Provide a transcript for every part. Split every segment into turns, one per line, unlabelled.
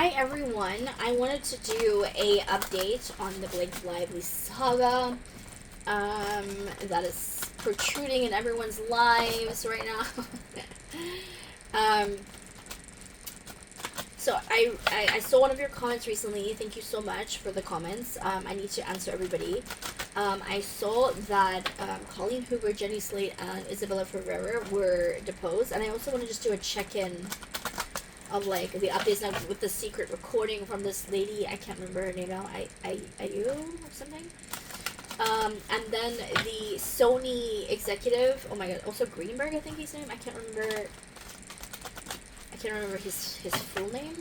Hi everyone. I wanted to do a update on the Blake Lively saga. That is protruding in everyone's lives right now. um, so I saw one of your comments recently. Thank you so much for the comments. I need to answer everybody. I saw that Colleen Hoover, Jenny Slate, and Isabella Ferrer were deposed, and I also want to just do a check-in of like the updates now with the secret recording from this lady. I can't remember her name now. You or something. And then the Sony executive. Oh my god. Also Greenberg, I think his name. I can't remember his full name.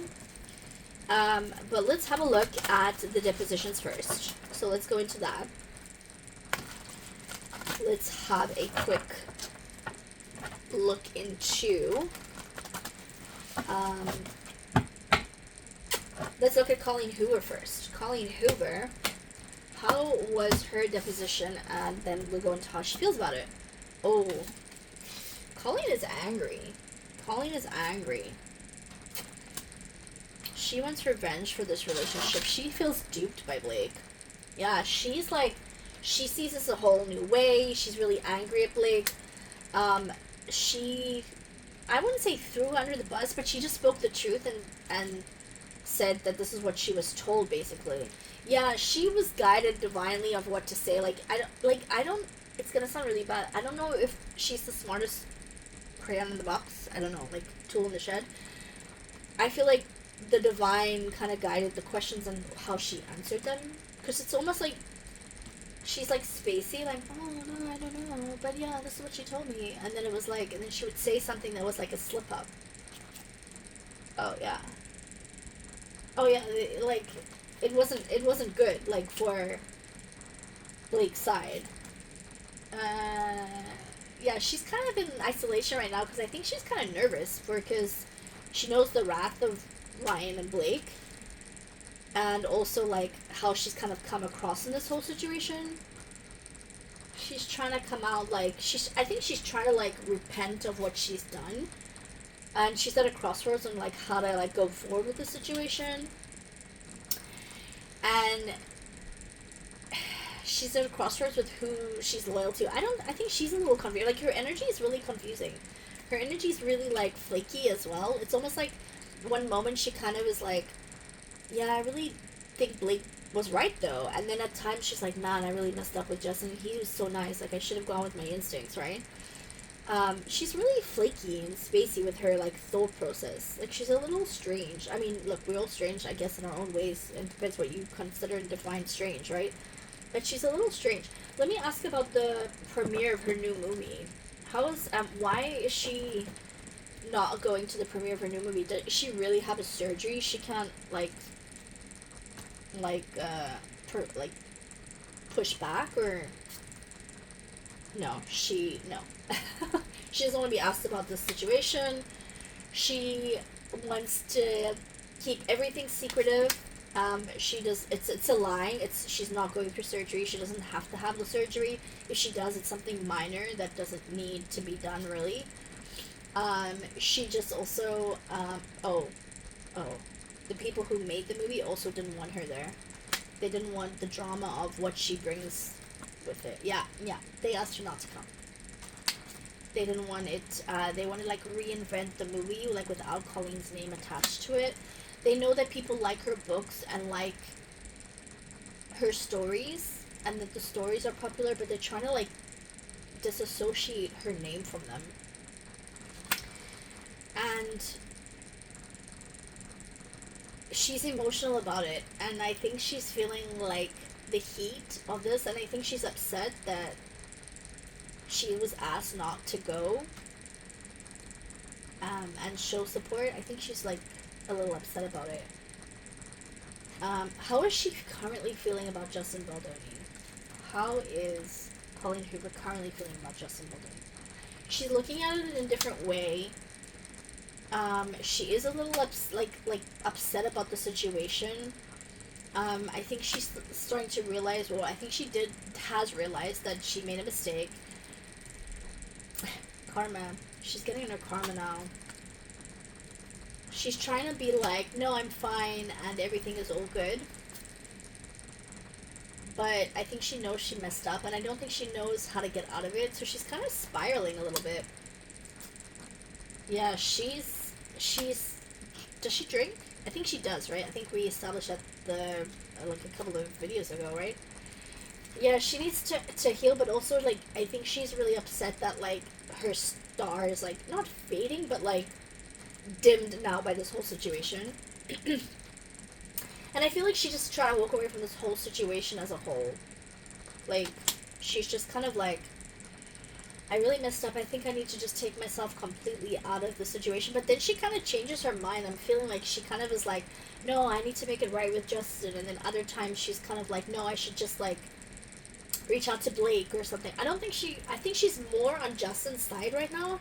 But let's have a look at the depositions first. So let's go into that. Let's have a quick look into. Let's look at Colleen Hoover first. Colleen Hoover, how was her deposition? And then we'll go into how she feels about it. Oh, Colleen is angry. She wants revenge for this relationship. She feels duped by Blake. Yeah, she's like, she sees this a whole new way. She's really angry at Blake. I wouldn't say threw her under the bus, but she just spoke the truth and said that this is what she was told, basically. Yeah, she was guided divinely of what to say. I don't, it's gonna sound really bad. I don't know if she's the smartest crayon in the box. I don't know, like, tool in the shed. I feel like the divine kind of guided the questions and how she answered them. Because it's almost like she's like spacey, like, oh no, I don't know, but yeah, this is what she told me. And then it was like, and then she would say something that was like a slip up. Oh yeah, like it wasn't good, like, for Blake's side. Yeah, she's kind of in isolation right now because I think she's kind of nervous because she knows the wrath of Ryan and Blake, and also like how she's kind of come across in this whole situation. She's trying to come out like I think she's trying to like repent of what she's done, and she's at a crossroads on like how to like go forward with the situation. And she's at a crossroads with who she's loyal to. I think she's a little confused. Like, her energy is really confusing. Her energy is really like flaky as well. It's almost like one moment she kind of is like, yeah, I really think Blake was right though, and then at times she's like, man, I really messed up with Justin. He was so nice. Like, I should have gone with my instincts, right? She's really flaky and spacey with her like thought process. Like, she's a little strange. I mean, look, we're all strange, I guess, in our own ways. It depends what you consider and define strange, right? But she's a little strange. Let me ask about the premiere of her new movie. Why is she not going to the premiere of her new movie? Does she really have a surgery? She can't push back, or no? She doesn't want to be asked about this situation. She wants to keep everything secretive. It's a lie. She's not going through surgery. She doesn't have to have the surgery. If she does, it's something minor that doesn't need to be done, really. She just also, the people who made the movie also didn't want her there. They didn't want the drama of what she brings with it. Yeah, they asked her not to come. They didn't want it, they wanted, like, reinvent the movie, like, without Colleen's name attached to it. They know that people like her books and like her stories, and that the stories are popular, but they're trying to, like, disassociate her name from them. And she's emotional about it, and I think she's feeling like the heat of this, and I think she's upset that she was asked not to go and show support. I think she's like a little upset about it. How is she currently feeling about Justin Baldoni? How is Colleen Hoover currently feeling about Justin Baldoni? She's looking at it in a different way. She is a little upset about the situation. I think she's starting to realize, well, I think she has realized that she made a mistake. Karma. She's getting in her karma now. She's trying to be like, no, I'm fine and everything is all good. But I think she knows she messed up, and I don't think she knows how to get out of it, so she's kind of spiraling a little bit. Yeah, she's does she drink? I think she does, right? I think we established that like a couple of videos ago, right? Yeah, she needs to heal, but also, like, I think she's really upset that, like, her star is, like, not fading, but, like, dimmed now by this whole situation. And I feel like she's just trying to walk away from this whole situation as a whole. Like, she's just kind of like, I really messed up. I think I need to just take myself completely out of the situation. But then she kind of changes her mind. I'm feeling like she kind of is like, no, I need to make it right with Justin. And then other times she's kind of like, no, I should just, like, reach out to Blake or something. I think she's more on Justin's side right now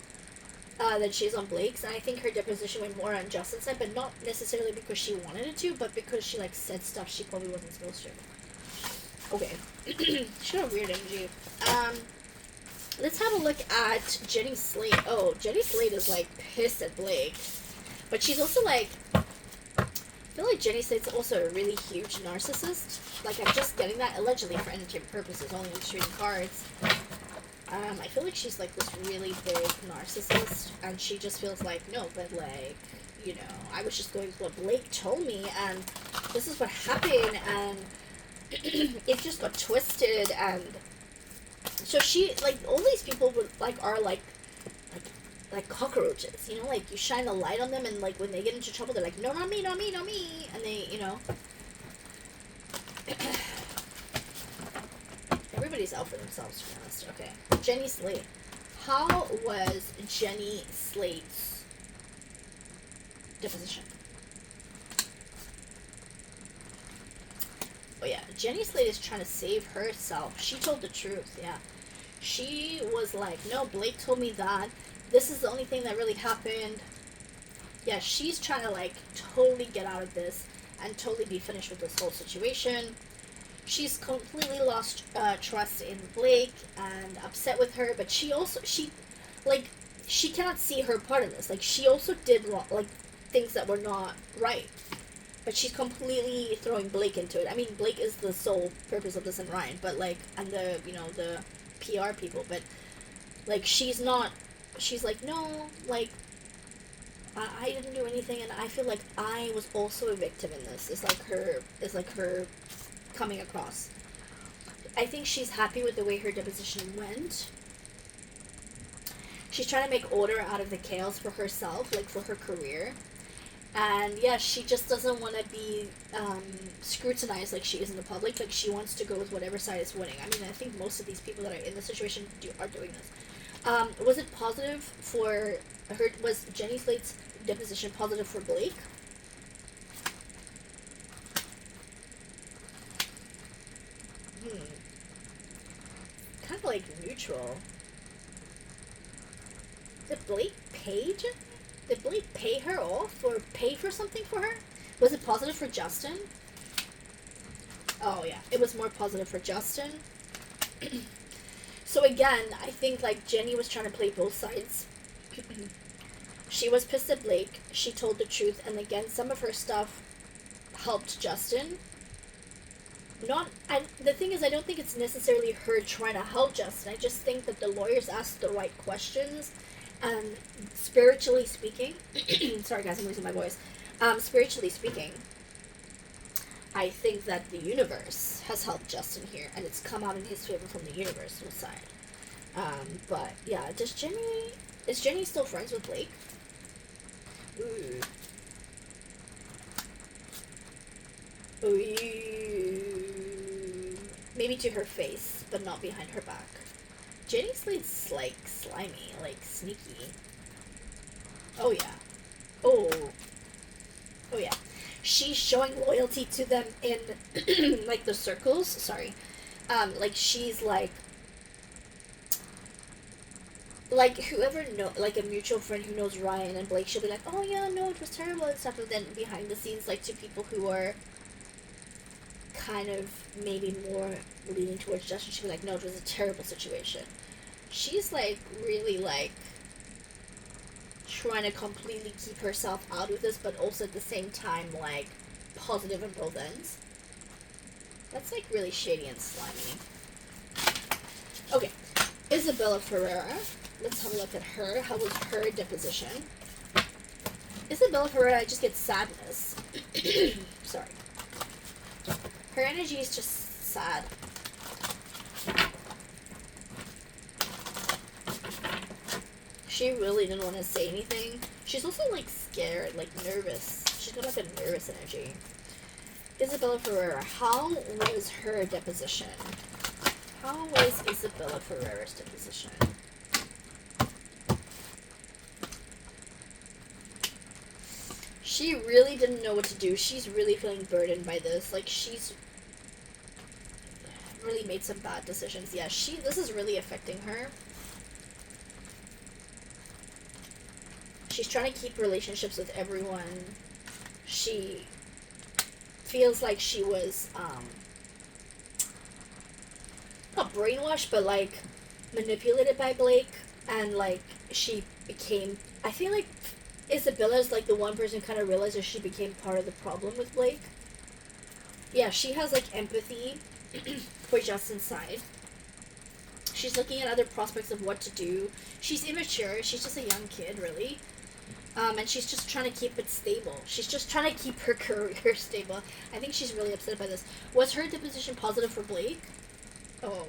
than she's on Blake's. And I think her deposition went more on Justin's side, but not necessarily because she wanted it to, but because she, like, said stuff she probably wasn't supposed to. Okay. She got a weird energy. Let's have a look at Jenny Slate. Oh, Jenny Slate is, like, pissed at Blake. But she's also, like, I feel like Jenny Slate's also a really huge narcissist. Like, I'm just getting that allegedly for entertainment purposes, only when she's reading cards. I feel like she's, like, this really big narcissist, and she just feels like, no, but, like, you know, I was just going with what Blake told me, and this is what happened, and it just got twisted, and so she, like, all these people would, like, are, like cockroaches, you know, like, you shine a light on them, and, like, when they get into trouble, they're like, no, not me, not me, not me, and they, you know, everybody's out for themselves, to be honest. Okay, Jenny Slate. How was Jenny Slate's deposition? Oh yeah, Jenny Slate is trying to save herself. She told the truth, yeah. She was like, no, Blake told me that. This is the only thing that really happened. Yeah, she's trying to, like, totally get out of this and totally be finished with this whole situation. She's completely lost trust in Blake and upset with her, but she cannot see her part of this. Like, she also did wrong, like, things that were not right. But she's completely throwing Blake into it. I mean, Blake is the sole purpose of this and Ryan, but, like, and the, you know, the PR people, but, like, she's like, no, like, I didn't do anything, and I feel like I was also a victim in this. It's like her coming across. I think she's happy with the way her deposition went. She's trying to make order out of the chaos for herself, like, for her career. And, yeah, she just doesn't want to be scrutinized like she is in the public. Like, she wants to go with whatever side is winning. I mean, I think most of these people that are in this situation are doing this. Was it positive for her? Was Jenny Slate's deposition positive for Blake? Kind of like neutral. Did Blake pay her off or pay for something for her? Was it positive for Justin? Oh yeah, it was more positive for Justin. So again, I think, like, Jenny was trying to play both sides. She was pissed at Blake. She told the truth, and again, some of her stuff helped Justin. And the thing is, I don't think it's necessarily her trying to help Justin. I just think that the lawyers asked the right questions, and spiritually speaking, sorry guys, I'm losing my voice. Spiritually speaking, I think that the universe has helped Justin here, and it's come out in his favor from the universal side. But yeah, is Jenny still friends with Blake? Ooh. Ooh. Maybe to her face, but not behind her back. Jenny Slate's, like, slimy, like, sneaky. Oh yeah. Oh yeah. She's showing loyalty to them in, like, the circles. Sorry. Like, she's, like, whoever like, a mutual friend who knows Ryan and Blake, she'll be like, oh, yeah, no, it was terrible and stuff. And then behind the scenes, like, to people who are kind of maybe more leaning towards Justin, she'll be like, no, it was a terrible situation. She's, like, really, like, trying to completely keep herself out of this, but also at the same time, like, positive on both ends. That's, like, really shady and slimy. Okay, Isabella Ferrer. Let's have a look at her. How was her deposition? Isabella Ferrer, I just get sadness. Sorry. Her energy is just sad. She really didn't want to say anything. She's also, like, scared, like, nervous. She's got, like, a nervous energy. Isabella Ferrer, how was her deposition? How was Isabella Ferrer's deposition? She really didn't know what to do. She's really feeling burdened by this. Like, she's really made some bad decisions. Yeah, this is really affecting her. She's trying to keep relationships with everyone. She feels like she was, not brainwashed, but, like, manipulated by Blake. And, like, she became, I feel like Isabella's, like, the one person who kind of realized that she became part of the problem with Blake. Yeah, she has, like, empathy for Justin's side. She's looking at other prospects of what to do. She's immature. She's just a young kid, really. And she's just trying to keep it stable. She's just trying to keep her career stable. I think she's really upset by this. Was her deposition positive for Blake? Oh.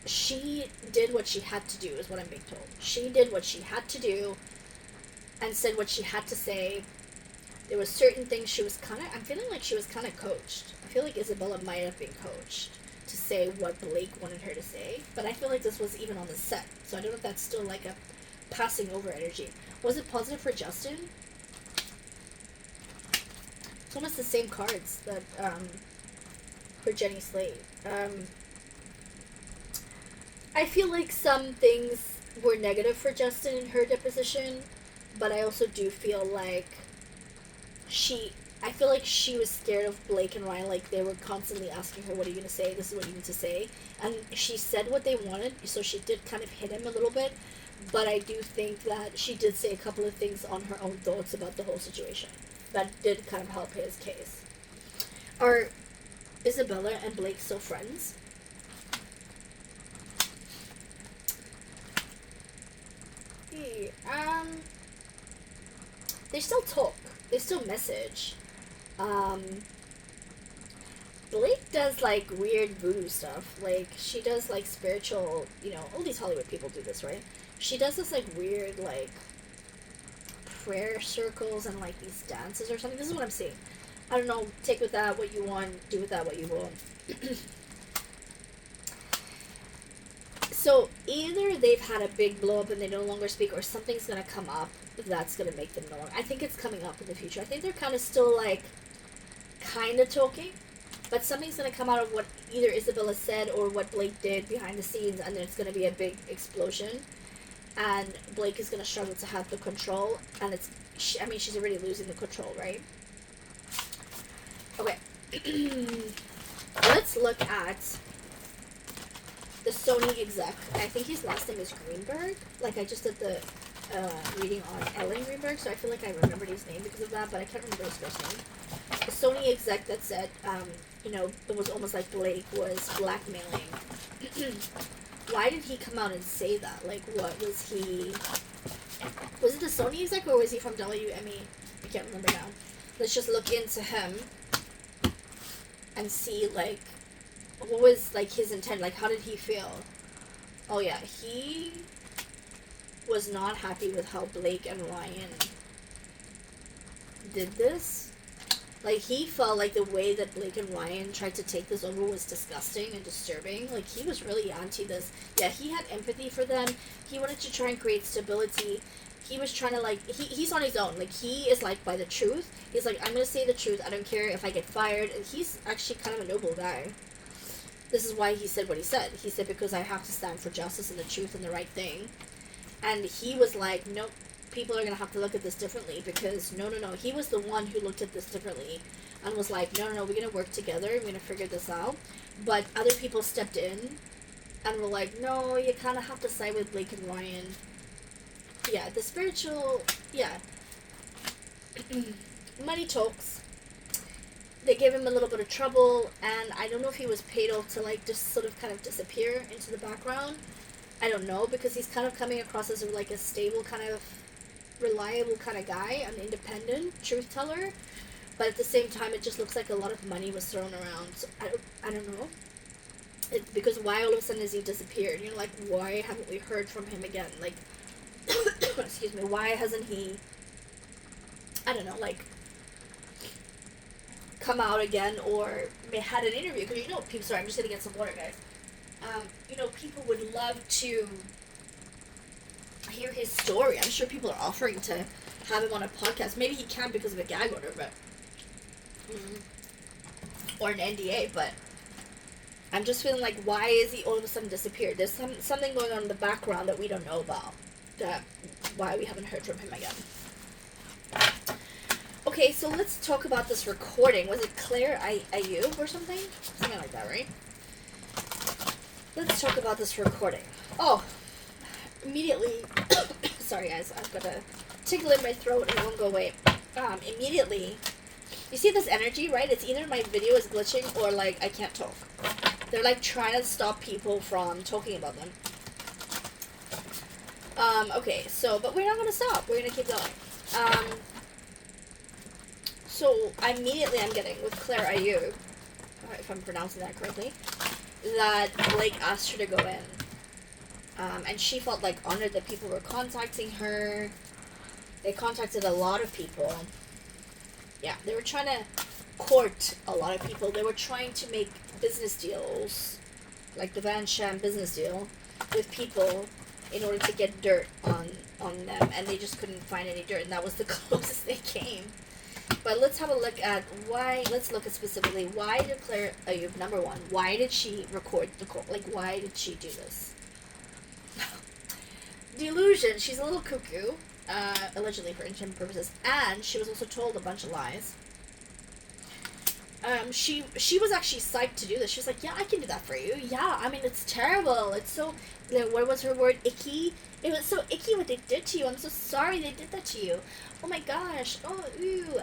She did what she had to do, is what I'm being told. She did what she had to do and said what she had to say. There was certain things she was I'm feeling like she was kind of coached. I feel like Isabella might have been coached to say what Blake wanted her to say, but I feel like this was even on the set, so I don't know if that's still like a passing over energy. Was it positive for Justin? It's almost the same cards that for Jenny Slate. I feel like some things were negative for Justin in her deposition, but I also do feel like I feel like she was scared of Blake and Ryan. Like, they were constantly asking her, what are you going to say? This is what you need to say. And she said what they wanted, so she did kind of hit him a little bit. But I do think that she did say a couple of things on her own thoughts about the whole situation that did kind of help his case. Are Isabella and Blake still friends? They still talk. They still message. Blake does, like, weird voodoo stuff. Like, she does, like, spiritual, all these Hollywood people do this, right? She does this, like, weird, like, prayer circles and, like, these dances or something. This is what I'm seeing. I don't know, take with that what you want, do with that what you want. So, either they've had a big blow-up and they no longer speak, or something's gonna come up that's gonna make them no longer. I think it's coming up in the future. I think they're kind of still, like, kind of talking, but something's gonna come out of what either Isabella said or what Blake did behind the scenes, and then it's gonna be a big explosion, and Blake is gonna struggle to have the control, and she's already losing the control, right? Okay. Let's look at the Sony exec. I think his last name is Greenberg. Like, I just did the reading on Ellen Greenberg, so I feel like I remembered his name because of that, but I can't remember his first name. The Sony exec that said, it was almost like Blake was blackmailing. Why did he come out and say that? Like, what was he... Was it the Sony exec, or was he from WME? I can't remember now. Let's just look into him and see, like, what was, like, his intent? Like, how did he feel? Oh, yeah, he was not happy with how Blake and Ryan did this. Like, he felt like the way that Blake and Ryan tried to take this over was disgusting and disturbing. Like, he was really anti this. Yeah, he had empathy for them. He wanted to try and create stability. He was trying to, like, he's on his own. Like, he is, like, by the truth. He's like, I'm going to say the truth. I don't care if I get fired. And he's actually kind of a noble guy. This is why he said what he said. He said, because I have to stand for justice and the truth and the right thing. And he was like, nope, people are going to have to look at this differently, because no. He was the one who looked at this differently and was like, no, we're going to work together. We're going to figure this out. But other people stepped in and we're like, no, you kind of have to side with Blake and Ryan. Yeah, the spiritual, yeah. Money talks. They gave him a little bit of trouble, and I don't know if he was paid off to, like, just sort of kind of disappear into the background. I don't know, because he's kind of coming across as, like, a stable kind of reliable kind of guy, an independent truth teller, but at the same time it just looks like a lot of money was thrown around. So I don't know. Because why all of a sudden has he disappeared? You know, like, why haven't we heard from him again? Like, excuse me, why hasn't he, I don't know, like, come out again or had an interview? Because, you know, people, sorry, I'm just gonna get some water, guys. You know, people would love to hear his story. I'm sure people are offering to have him on a podcast. Maybe he can't because of a gag order, but or an NDA. But I'm just feeling like, why is he all of a sudden disappeared? There's something going on in the background that we don't know about. That why we haven't heard from him again. Okay, so let's talk about this recording. Was it Claire Ayub or something? Something like that, right? Let's talk about this recording. Oh, immediately, sorry guys, I've got a tickle in my throat and it won't go away. Immediately, you see this energy, right? It's either my video is glitching or, like, I can't talk. They're, like, trying to stop people from talking about them. Okay, so, but we're not gonna stop. We're gonna keep going. So, immediately I'm getting, with Claire Ayub, if I'm pronouncing that correctly, that Blake asked her to go in. And she felt, like, honored that people were contacting her. They contacted a lot of people. Yeah, they were trying to court a lot of people. They were trying to make business deals, like the Van Sham business deal, with people in order to get dirt on them, and they just couldn't find any dirt, and that was the closest they came. But let's have a look at why, let's look at specifically, why did Claire Ayub, number one, why did she record the call? Like, why did she do this? Delusion, she's a little cuckoo, allegedly for intent purposes, and she was also told a bunch of lies. She was actually psyched to do this. She was like, yeah, I can do that for you. Yeah, I mean, it's terrible. It's so, what was her word? Icky? It was so icky what they did to you. I'm so sorry they did that to you. Oh my gosh. Oh, ooh.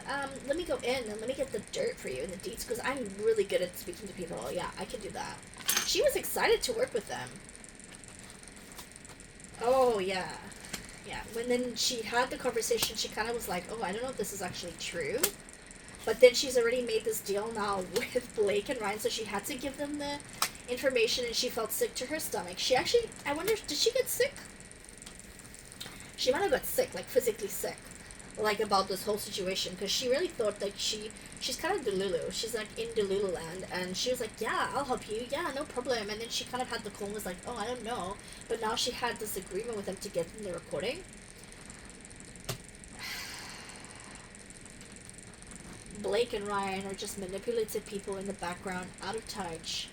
Let me go in and let me get the dirt for you and the deets, because I'm really good at speaking to people. Oh, yeah, I can do that. She was excited to work with them. Oh, yeah. Yeah. When then she had the conversation, she kind of was like, oh, I don't know if this is actually true. But then she's already made this deal now with Blake and Ryan, so she had to give them the information, and she felt sick to her stomach. She actually, I wonder, did she get sick? She might have got sick, like physically sick, like about this whole situation, because she really thought like she's kind of Delulu. She's like in Delulu land, and she was like, yeah, I'll help you, yeah, no problem. And then she kind of had the call and was like, oh, I don't know. But now she had this agreement with them to get them the recording. Blake and Ryan are just manipulative people in the background, out of touch,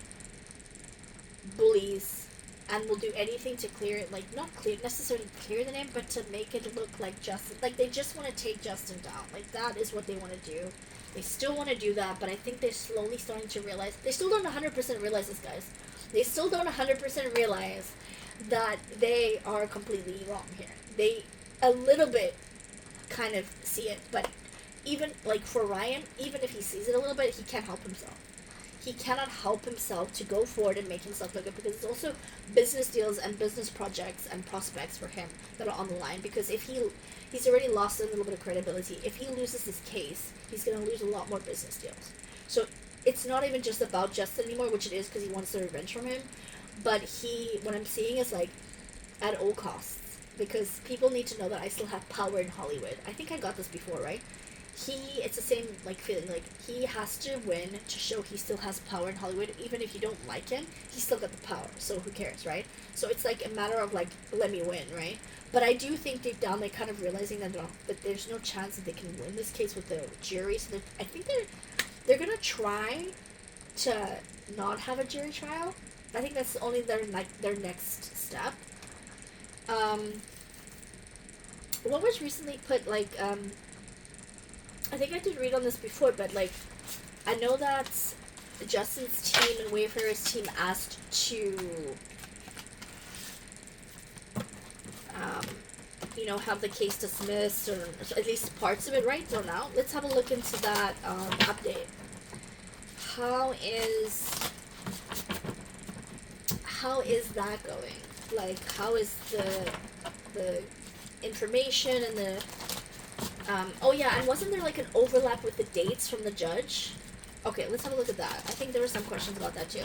bullies, and will do anything to clear it, like, not necessarily clear the name, but to make it look like Justin, like, they just want to take Justin down, like, that is what they want to do. They still want to do that, but I think they're slowly starting to realize, they still don't 100% realize this, guys. They still don't 100% realize that they are completely wrong here. They, a little bit, kind of see it, but even, like, for Ryan, even if he sees it a little bit, he can't help himself. He cannot help himself to go forward and make himself look good, because it's also business deals and business projects and prospects for him that are on the line, because if he's already lost a little bit of credibility. If he loses his case, he's going to lose a lot more business deals. So it's not even just about Justin anymore, which it is because he wants the revenge from him, but what I'm seeing is, like, at all costs, because people need to know that I still have power in Hollywood. I think I got this before, right? It's the same, like, feeling, like, he has to win to show he still has power in Hollywood. Even if you don't like him, he's still got the power, so who cares, right? So it's, like, a matter of, like, let me win, right? But I do think deep down they're kind of realizing that there's no chance that they can win this case with the jury, so I think they're gonna try to not have a jury trial. I think that's only their next step. What was recently put, like, I think I did read on this before, but, like, I know that Justin's team and Wayfarer's team asked to you know, have the case dismissed, or at least parts of it, right, thrown out. Let's have a look into that update. How is that going? Like, how is the information and the oh yeah, and wasn't there like an overlap with the dates from the judge? Okay, let's have a look at that. I think there were some questions about that too.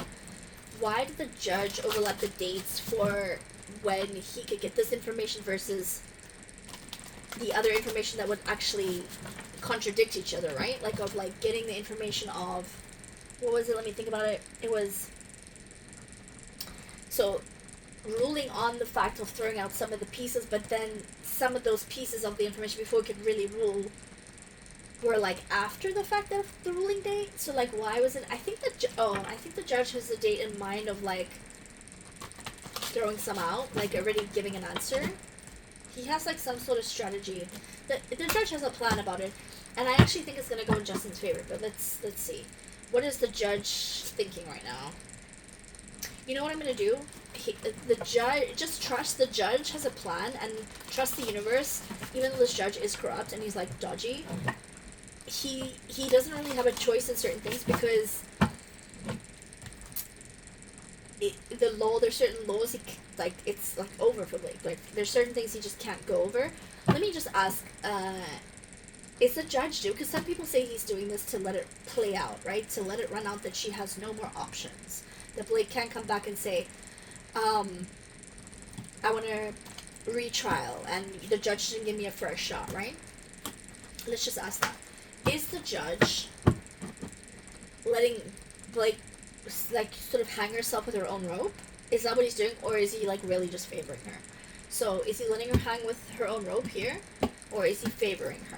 Why did the judge overlap the dates for when he could get this information versus the other information that would actually contradict each other, right? Like, of like getting the information of, what was it? Let me think about it. It was, so ruling on the fact of throwing out some of the pieces, but then some of those pieces of the information before we could really rule were like after the fact of the ruling date. So like, why was it? I think the judge has a date in mind of like throwing some out, like already giving an answer. He has like some sort of strategy. The judge has a plan about it, and I actually think it's gonna go in Justin's favor. But let's see, what is the judge thinking right now? You know what I'm gonna do? The judge, just trust the judge has a plan and trust the universe, even though this judge is corrupt and he's like dodgy. He doesn't really have a choice in certain things because there's certain laws it's like over for Blake. Like, there's certain things he just can't go over. Let me just ask, is the judge because some people say he's doing this to let it play out, right? To let it run out that she has no more options. That Blake can't come back and say, I want a retrial, and the judge didn't give me a fresh shot, right? Let's just ask that. Is the judge letting Blake, like, sort of hang herself with her own rope? Is that what he's doing, or is he, like, really just favoring her? So, is he letting her hang with her own rope here, or is he favoring her?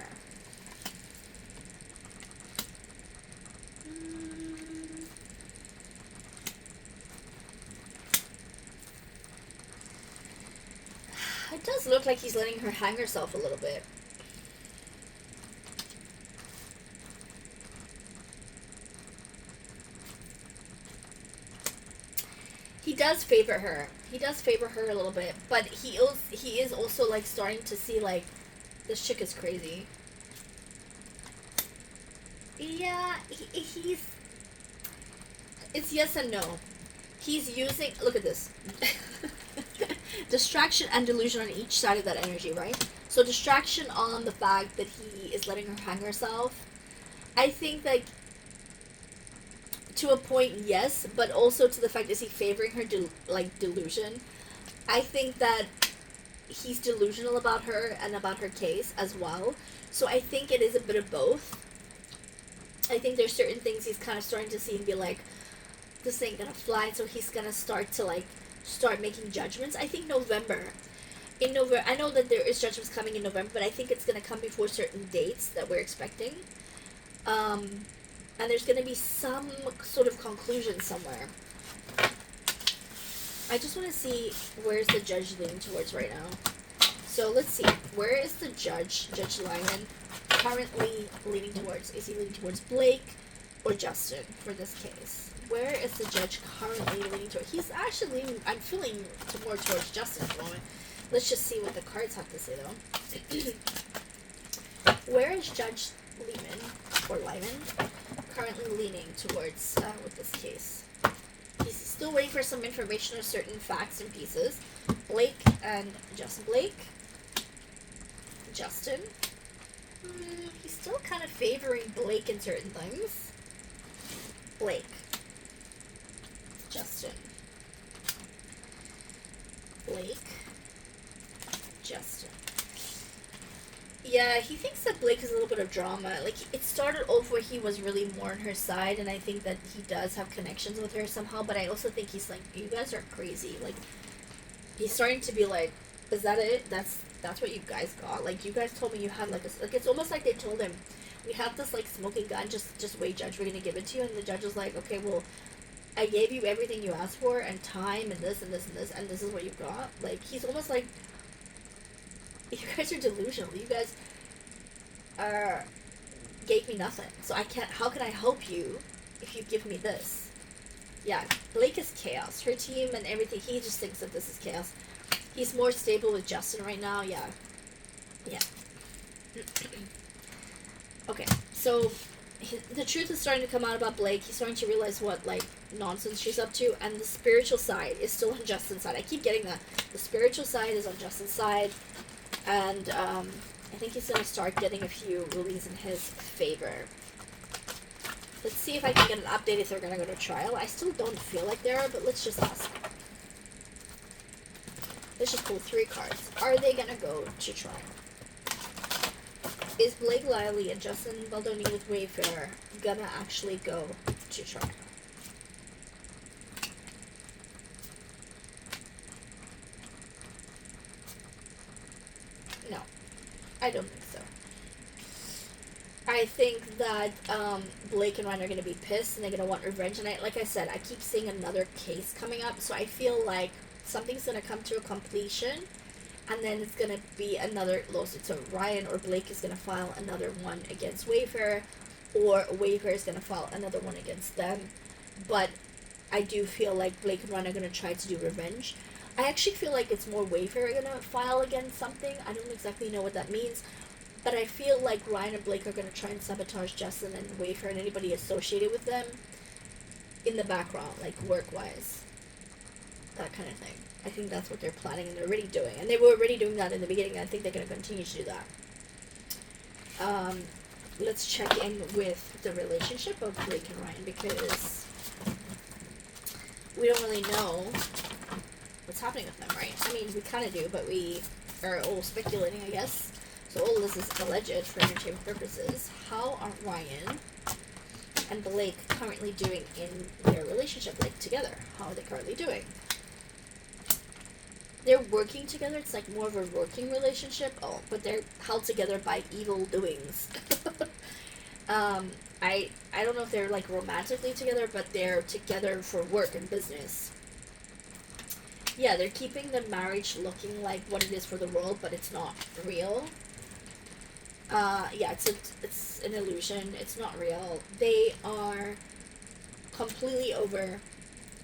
It does look like he's letting her hang herself a little bit. He does favor her. He does favor her a little bit, but he is also like starting to see like this chick is crazy. Yeah, he's. It's yes and no. He's using. Look at this. Distraction and delusion on each side of that energy, right? So distraction on the fact that he is letting her hang herself. I think like to a point, yes, but also to the fact, is he favoring her delusion? I think that he's delusional about her and about her case as well. So I think it is a bit of both. I think there's certain things he's kind of starting to see and be like, this ain't gonna fly, so he's gonna start making judgments. I think in November, I know that there is judgments coming in November, but I think it's gonna come before certain dates that we're expecting. And there's gonna be some sort of conclusion somewhere. I just want to see where's the judge leaning towards right now. So let's see, where is the Judge Lyman, currently leaning towards? Is he leaning towards Blake or Justin for this case? Where is the judge currently leaning towards? He's actually leaning, I'm feeling more towards Justin at the moment. Let's just see what the cards have to say though. Where is Judge Lyman currently leaning towards with this case? He's still waiting for some information or certain facts and pieces. Blake and Justin. Justin. He's still kind of favoring Blake in certain things. Blake. Justin. Blake. Justin. Yeah, he thinks that Blake is a little bit of drama. Like, it started off where he was really more on her side, and I think that he does have connections with her somehow, but I also think he's like, you guys are crazy. Like, he's starting to be like, is that it? That's what you guys got? Like, you guys told me you had, like, it's almost like they told him, we have this, like, smoking gun, just wait, Judge, we're gonna give it to you, and the judge was like, okay, well, I gave you everything you asked for, and time, and this, and this, and this, and this is what you got. Like, he's almost like, you guys are delusional. You guys gave me nothing. So how can I help you if you give me this? Yeah, Blake is chaos. Her team and everything, he just thinks that this is chaos. He's more stable with Justin right now, yeah. Yeah. Okay, so the truth is starting to come out about Blake. He's starting to realize what, like, nonsense she's up to, and the spiritual side is still on Justin's side. I keep getting that. The spiritual side is on Justin's side, and I think he's going to start getting a few rulings in his favor. Let's see if I can get an update if they're going to go to trial. I still don't feel like they are, but let's just ask. Let's just pull 3 cards. Are they going to go to trial? Is Blake Lively and Justin Baldoni with Wayfair gonna actually go to trial? No, I don't think so. I think that Blake and Ryan are gonna be pissed and they're gonna want revenge. And like I said, I keep seeing another case coming up, so I feel like something's gonna come to a completion. And then it's going to be another lawsuit. So Ryan or Blake is going to file another one against Wayfair, or Wayfair is going to file another one against them. But I do feel like Blake and Ryan are going to try to do revenge. I actually feel like it's more Wayfair are going to file against something. I don't exactly know what that means. But I feel like Ryan and Blake are going to try and sabotage Justin and Wayfair and anybody associated with them in the background, like work-wise. That kind of thing. I think that's what they're planning and they're already doing. And they were already doing that in the beginning. I think they're going to continue to do that. Let's check in with the relationship of Blake and Ryan, because we don't really know what's happening with them, right? I mean, we kind of do, but we are all speculating, I guess. So all this is alleged for entertainment purposes. How are Ryan and Blake currently doing in their relationship, like together? How are they currently doing? They're working together. It's like more of a working relationship. Oh, but they're held together by evil doings. I don't know if they're like romantically together, but they're together for work and business. Yeah, they're keeping the marriage looking like what it is for the world, but it's not real. Yeah, it's an illusion. It's not real. They are completely over.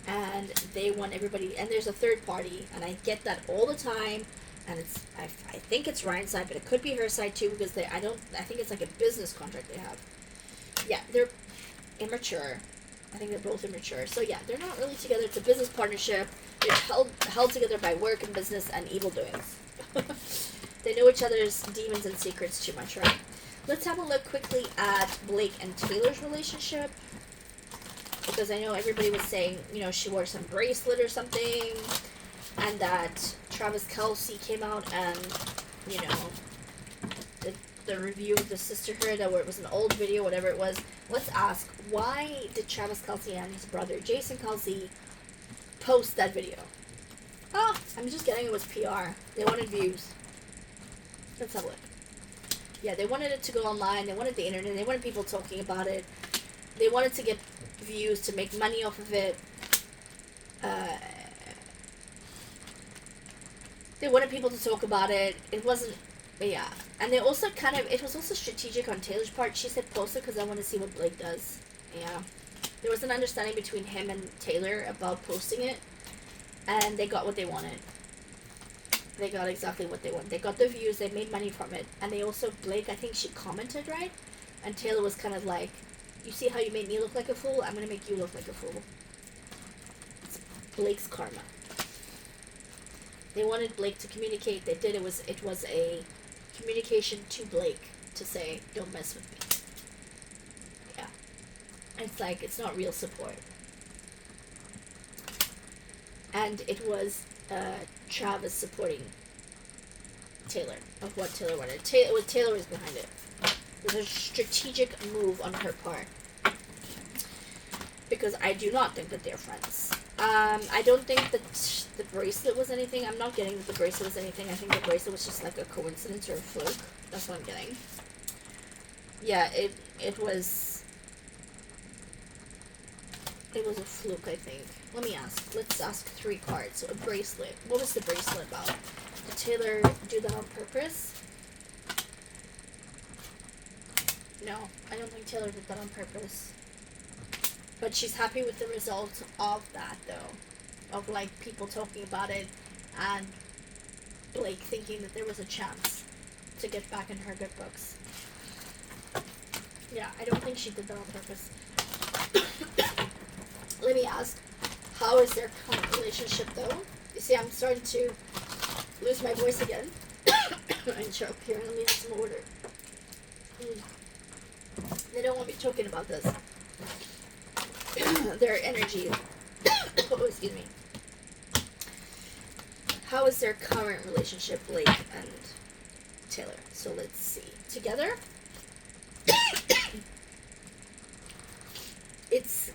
And they want everybody, and there's a third party, and I get that all the time, and I think it's Ryan's side, but it could be her side too, because I think it's like a business contract they have. Yeah, they're immature. I think they're both immature. So yeah, they're not really together. It's a business partnership. They're held together by work and business and evil doings. They know each other's demons and secrets too much, right? Let's have a look quickly at Blake and Taylor's relationship. Because I know everybody was saying, she wore some bracelet or something, and that Travis Kelce came out and, the review of the sisterhood, or it was an old video, whatever it was. Let's ask, why did Travis Kelce and his brother Jason Kelce post that video? Oh, I'm just getting it was PR. They wanted views. Let's have a look. Yeah, they wanted it to go online. They wanted the internet. They wanted people talking about it. They wanted to get views to make money off of it. They wanted people to talk about it. It wasn't, yeah. And they also it was also strategic on Taylor's part. She said post it because I want to see what Blake does. Yeah. There was an understanding between him and Taylor about posting it, and they got what they wanted. They got exactly what they wanted. They got the views. They made money from it. And they also, Blake, I think she commented, right? And Taylor was kind of like, you see how you made me look like a fool? I'm going to make you look like a fool. It's Blake's karma. They wanted Blake to communicate. They did. It was a communication to Blake to say, don't mess with me. Yeah. It's like, it's not real support. And it was Travis supporting Taylor, of what Taylor wanted. Taylor was behind it. It was a strategic move on her part. Because I do not think that they're friends. I don't think that the bracelet was anything. I'm not getting that the bracelet was anything. I think the bracelet was just like a coincidence or a fluke. That's what I'm getting. Yeah, it was a fluke, I think. Let me ask. Let's ask 3 cards. So a bracelet. What was the bracelet about? Did Taylor do that on purpose? No, I don't think Taylor did that on purpose. But she's happy with the result of that, though. Of, like, people talking about it and Blake thinking that there was a chance to get back in her good books. Yeah, I don't think she did that on purpose. Let me ask, how is their current relationship though? You see, I'm starting to lose my voice again. And choke here, and let me have some water. They don't want me talking about this. Their energy. Oh, excuse me. How is their current relationship, Blake and Taylor? So let's see. Together? it's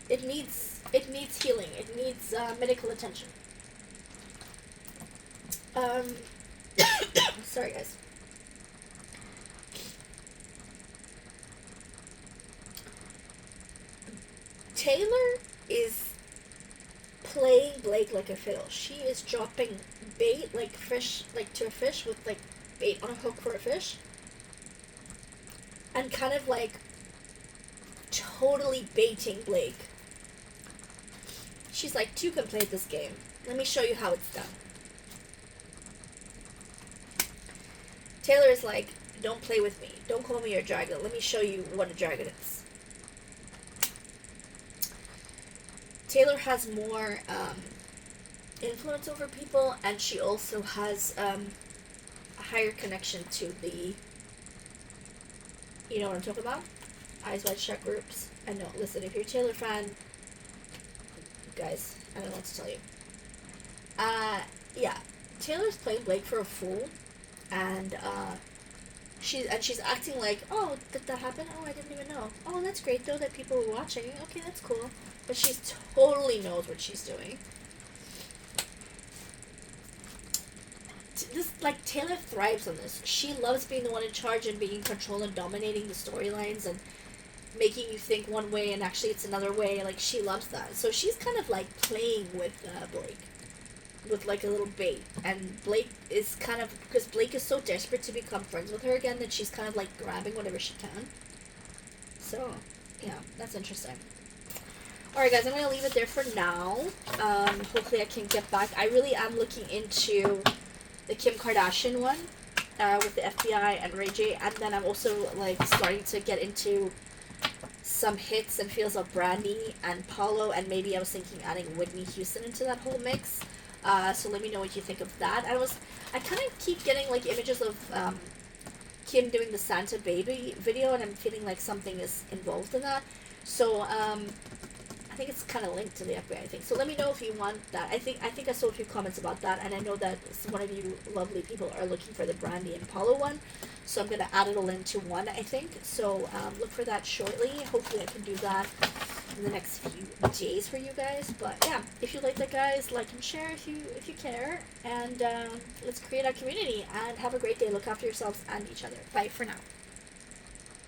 it needs healing. It needs medical attention. Sorry guys. Taylor is playing Blake like a fiddle. She is dropping bait like fish, like to a fish with like bait on a hook for a fish. And kind of like totally baiting Blake. She's like, two can play this game. Let me show you how it's done. Taylor is like, don't play with me. Don't call me your dragon. Let me show you what a dragon is. Taylor has more influence over people, and she also has a higher connection to the, you know what I'm talking about? Eyes Wide Shut groups. I know, listen, if you're a Taylor fan, guys, I don't know what to tell you. Yeah, Taylor's playing Blake for a fool, and she's acting like, oh, did that happen? Oh, I didn't even know. Oh, that's great though that people were watching. Okay, that's cool. But she totally knows what she's doing. This, like, Taylor thrives on this. She loves being the one in charge and being in control and dominating the storylines and making you think one way and actually it's another way. Like, she loves that. So she's kind of like playing with Blake with like a little bait, and Blake is kind of, because Blake is so desperate to become friends with her again that she's kind of like grabbing whatever she can. So yeah, that's interesting. Alright guys, I'm going to leave it there for now. Hopefully I can get back. I really am looking into the Kim Kardashian one with the FBI and Ray J, and then I'm also like starting to get into some hits and feels of Brandy and Paulo, and maybe I was thinking adding Whitney Houston into that whole mix. So let me know what you think of that. I kind of keep getting like images of Kim doing the Santa Baby video, and I'm feeling like something is involved in that. So I think it's kind of linked to the FBI thing. So let me know if you want that. I think I saw a few comments about that, and I know that one of you lovely people are looking for the Brandy and Paulo one. So I'm going to add it all into one, I think. So look for that shortly. Hopefully I can do that in the next few days for you guys. But yeah, if you like that, guys, like and share if you care. And let's create our community and have a great day. Look after yourselves and each other. Bye for now.